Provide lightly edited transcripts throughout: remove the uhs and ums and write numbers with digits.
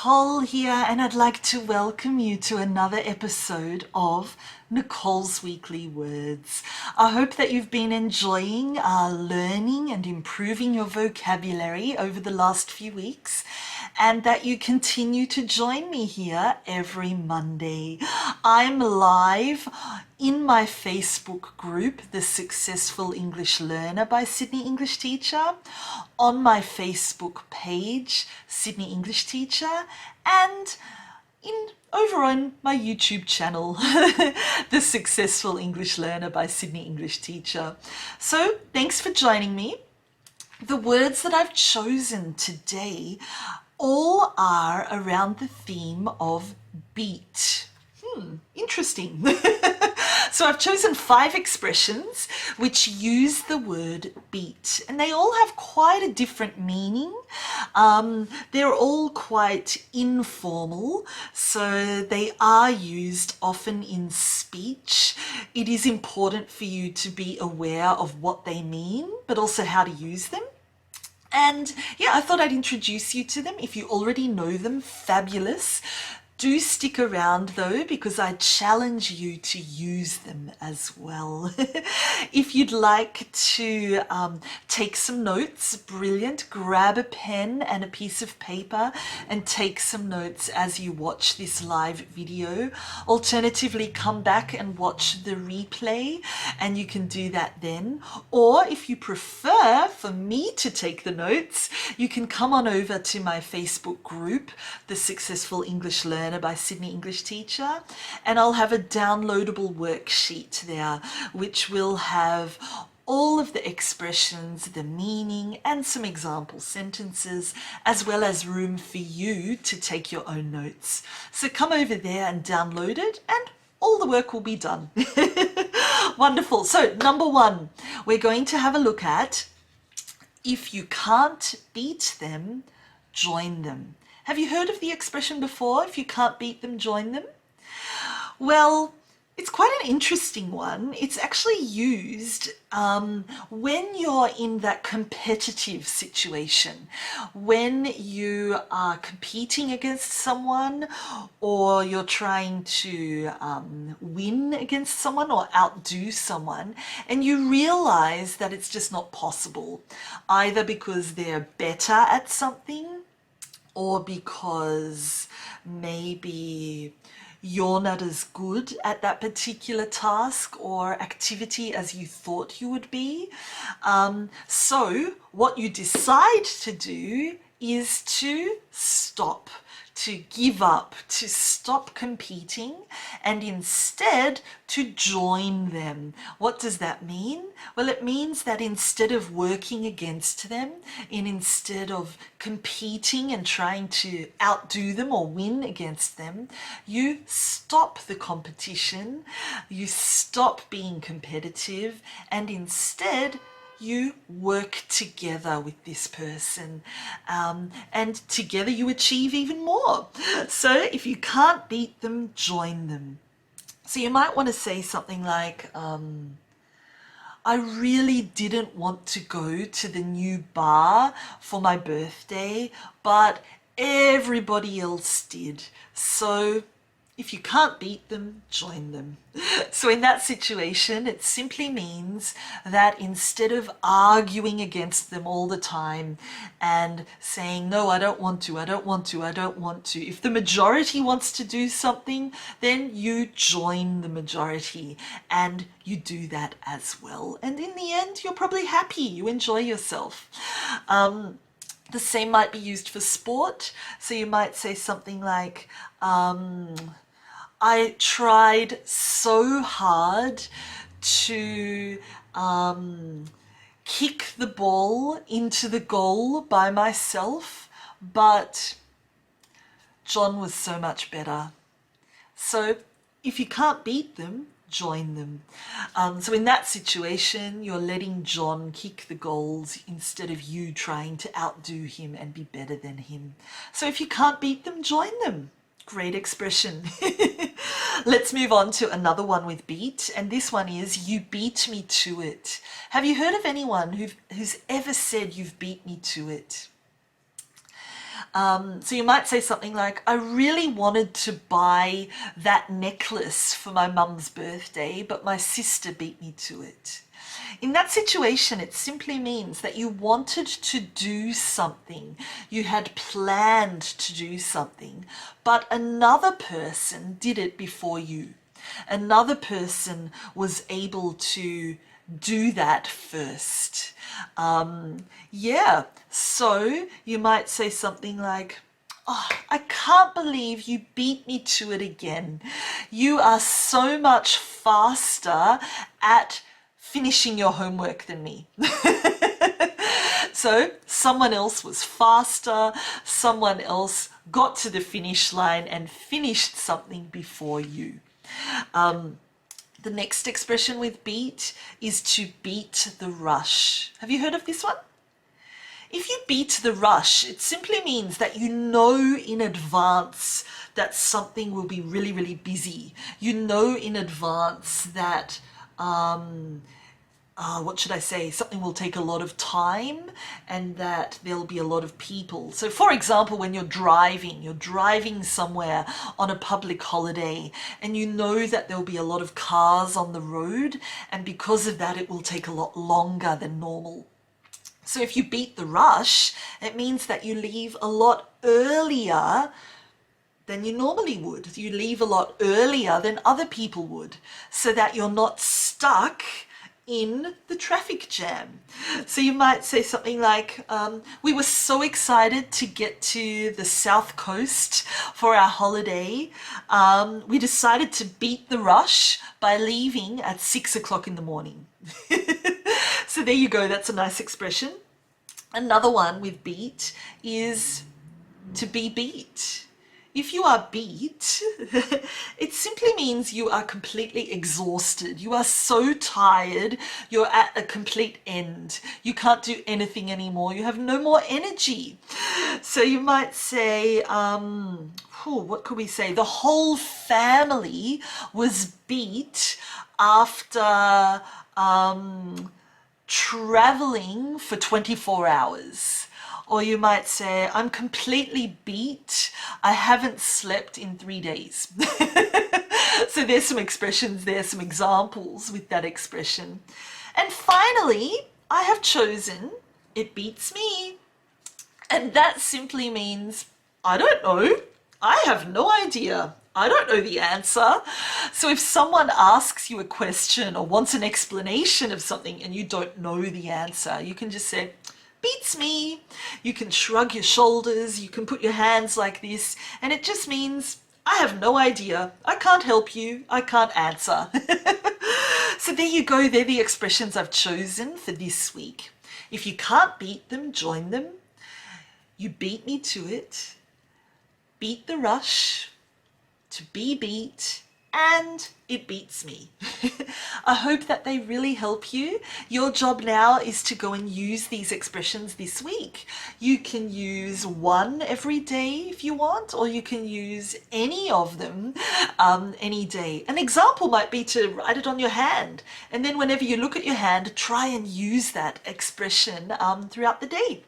Nicole here, and I'd like to welcome you to another episode of Nicole's Weekly Words. I hope that you've been enjoying learning and improving your vocabulary over the last few weeks, and that you continue to join me here every Monday. I'm live in my Facebook group, The Successful English Learner by Sydney English Teacher, on my Facebook page, Sydney English Teacher, and over on my YouTube channel, The Successful English Learner by Sydney English Teacher. So thanks for joining me. The words that I've chosen today all are around the theme of beat. Interesting. So I've chosen 5 expressions which use the word beat, and they all have quite a different meaning. They're all quite informal, so they are used often in speech. It is important for you to be aware of what they mean, but also how to use them. And yeah, I thought I'd introduce you to them. If you already know them, fabulous. Do stick around though, because I challenge you to use them as well. If you'd like to take some notes, brilliant. Grab a pen and a piece of paper and take some notes as you watch this live video. Alternatively, come back and watch the replay, and you can do that then. Or if you prefer for me to take the notes, you can come on over to my Facebook group, The Successful English Learner by Sydney English Teacher, and I'll have a downloadable worksheet there which will have all of the expressions, the meaning, and some example sentences, as well as room for you to take your own notes. So come over there and download it, and all the work will be done. Wonderful. So number 1, we're going to have a look at, if you can't beat them, join them. Have you heard of the expression before? If you can't beat them, join them? Well, it's quite an interesting one. It's actually used when you're in that competitive situation, when you are competing against someone, or you're trying to win against someone or outdo someone, and you realize that it's just not possible, either because they're better at something, or because maybe you're not as good at that particular task or activity as you thought you would be. So what you decide to do is to stop, to give up, to stop competing, and instead to join them. What does that mean? Well, it means that instead of working against them, and instead of competing and trying to outdo them or win against them, you stop the competition, you stop being competitive, and instead you work together with this person, and together you achieve even more. So if you can't beat them, join them. So you might want to say something like, I really didn't want to go to the new bar for my birthday, but everybody else did. So if you can't beat them, join them. So in that situation, it simply means that instead of arguing against them all the time and saying, no, I don't want to, I don't want to, I don't want to, if the majority wants to do something, then you join the majority and you do that as well. And in the end, you're probably happy, you enjoy yourself. The same might be used for sport. So you might say something like, I tried so hard to kick the ball into the goal by myself, but John was so much better. So if you can't beat them, join them. So in that situation, you're letting John kick the goals instead of you trying to outdo him and be better than him. So if you can't beat them, join them. Great expression. Let's move on to another one with beat, and this one is, you beat me to it. Have you heard of anyone who's ever said, you've beat me to it? So you might say something like, I really wanted to buy that necklace for my mum's birthday, but my sister beat me to it. In that situation, it simply means that you wanted to do something. You had planned to do something, but another person did it before you. Another person was able to do that first. Yeah, so you might say something like, oh, I can't believe you beat me to it again. You are so much faster at finishing your homework than me. So someone else was faster, someone else got to the finish line and finished something before you. The next expression with beat is to beat the rush. Have you heard of this one? If you beat the rush, it simply means that you know in advance that something will be really, really busy. You know in advance that, what should I say, something will take a lot of time and that there'll be a lot of people. So for example, when you're driving somewhere on a public holiday and you know that there'll be a lot of cars on the road, and because of that it will take a lot longer than normal. So if you beat the rush, it means that you leave a lot earlier than you normally would. You leave a lot earlier than other people would, so that you're not stuck in the traffic jam. So you might say something like, we were so excited to get to the south coast for our holiday. We decided to beat the rush by leaving at 6 o'clock in the morning. So there you go, that's a nice expression. Another one with beat is to be beat. If you are beat, it simply means you are completely exhausted. You are so tired, you're at a complete end. You can't do anything anymore. You have no more energy. So you might say, what could we say? The whole family was beat after traveling for 24 hours. Or you might say, I'm completely beat. I haven't slept in 3 days. So there's some expressions, there's some examples with that expression. And finally, I have chosen, it beats me. And that simply means, I don't know. I have no idea. I don't know the answer. So if someone asks you a question or wants an explanation of something and you don't know the answer, you can just say, beats me. You can shrug your shoulders, you can put your hands like this, and it just means, I have no idea. I can't help you. I can't answer. So there you go. They're the expressions I've chosen for this week. If you can't beat them, join them. You beat me to it. Beat the rush. To be beat, and it beats me. I hope that they really help you. Your job now is to go and use these expressions this week. You can use one every day if you want, or you can use any of them any day. An example might be to write it on your hand, and then whenever you look at your hand, try and use that expression throughout the day.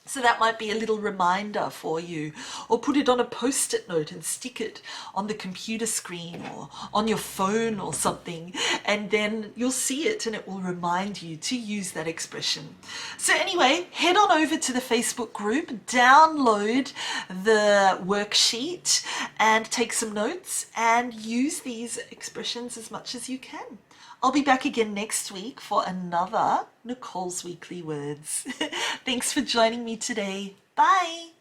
So that might be a little reminder for you, or put it on a post-it note and stick it on the computer screen or on your phone or something, and then you'll see it and it will remind you to use that expression. So anyway, head on over to the Facebook group, download the worksheet and take some notes and use these expressions as much as you can. I'll be back again next week for another Nicole's Weekly Words. Thanks for joining me today. Bye.